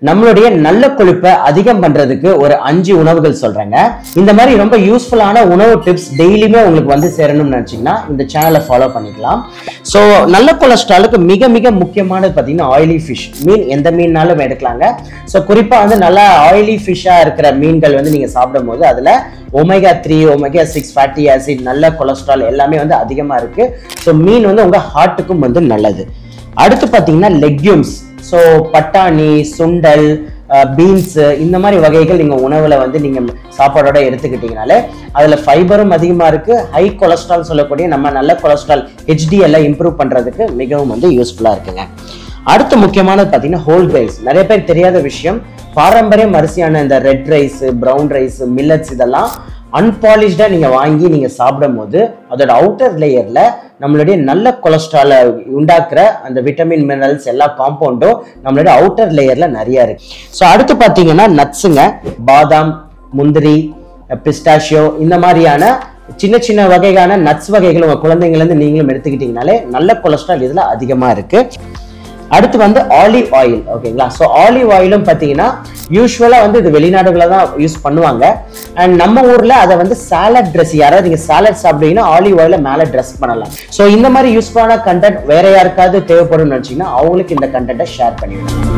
நம்மளுடைய நல்ல கொழுப்பை அதிகம் பண்றதுக்கு ஒரு 5 உணவுகள் சொல்றேங்க. இந்த மாதிரி ரொம்ப யூஸ்ஃபுல்லான உணவு டிப்ஸ் டெய்லியுமே உங்களுக்கு வந்து சேரணும்னு நினைச்சீங்கன்னா இந்த சேனலை ஃபாலோ பண்ணிக்கலாம். ஸோ நல்ல கொலஸ்ட்ராலுக்கு மிக மிக முக்கியமானது பார்த்தீங்கன்னா ஆயிலி ஃபிஷ். மீன் எந்த மீன்னாலும் எடுக்கலாங்க. ஸோ குறிப்பாக வந்து நல்லா ஆயிலி ஃபிஷ்ஷாக இருக்கிற மீன்கள் வந்து நீங்கள் சாப்பிடும் போது அதில் ஒமேகா 3 ஒமேகா 6 ஃபேட்டி ஆசிட் நல்ல கொலஸ்ட்ரால் எல்லாமே வந்து அதிகமாக இருக்கு. ஸோ மீன் வந்து உங்கள் ஹார்ட்டுக்கும் வந்து நல்லது. அடுத்து பார்த்தீங்கன்னா லெக்யூம்ஸ். ஸோ பட்டாணி, சுண்டல், பீன்ஸ் இந்த மாதிரி வகைகள் நீங்கள் உணவில் வந்து நீங்கள் சாப்பாடோட எடுத்துக்கிட்டீங்கனாலே அதில் ஃபைபரும் அதிகமாக இருக்குது. ஹை கொலஸ்ட்ரால் சொல்லக்கூடிய நம்ம நல்ல கொலஸ்ட்ரால் HDL இம்ப்ரூவ் பண்ணுறதுக்கு மிகவும் வந்து யூஸ்ஃபுல்லாக இருக்குங்க. அடுத்து முக்கியமானது பார்த்தீங்கன்னா ஹோல் கிரைன்ஸ். நிறைய பேர் தெரியாத விஷயம், பாரம்பரிய அரிசியான இந்த red rice, brown rice, millets இதெல்லாம் அன்பாலிஷ்டாக நீங்கள் வாங்கி நீங்கள் சாப்பிடும் போது அதோட அவுட்டர் லேயரில் நம்மளுடைய நல்ல கொலஸ்ட்ராலை உண்டாக்குற அந்த விட்டமின் மினரல்ஸ் எல்லா காம்பவுண்டும் நம்மளுடைய அவுட்டர் லேயரில் நிறைய இருக்கு. ஸோ அடுத்து பார்த்தீங்கன்னா நட்ஸுங்க. பாதாம், முந்திரி, பிஸ்டாஷியோ இந்த மாதிரியான சின்ன சின்ன வகையான நட்ஸ் வகைகள் உங்கள் குழந்தைங்கள்லேருந்து நீங்களும் எடுத்துக்கிட்டீங்கனாலே நல்ல கொலஸ்ட்ரால் இதில் அதிகமாக இருக்கு. அடுத்து வந்து ஆலிவ் ஆயில். ஓகேங்களா? ஸோ ஆலிவ் ஆயிலும் பார்த்தீங்கன்னா யூஸ்வலாக வந்து இது வெளிநாடுகளில் தான் யூஸ் பண்ணுவாங்க. அண்ட் நம்ம ஊரில் அதை வந்து சாலட் ட்ரெஸ், யாராவது நீங்கள் சாலட் சாப்பிட்டீங்கன்னா ஆலிவ் ஆயில மேலே ட்ரெஸ் பண்ணலாம். ஸோ இந்த மாதிரி யூஸ்ஃபுல்லான கண்டென்ட் வேற யாருக்காவது தேவைப்படும் நினச்சிங்கன்னா அவங்களுக்கு இந்த கண்டென்ட்டை ஷேர் பண்ணிவிடுங்க.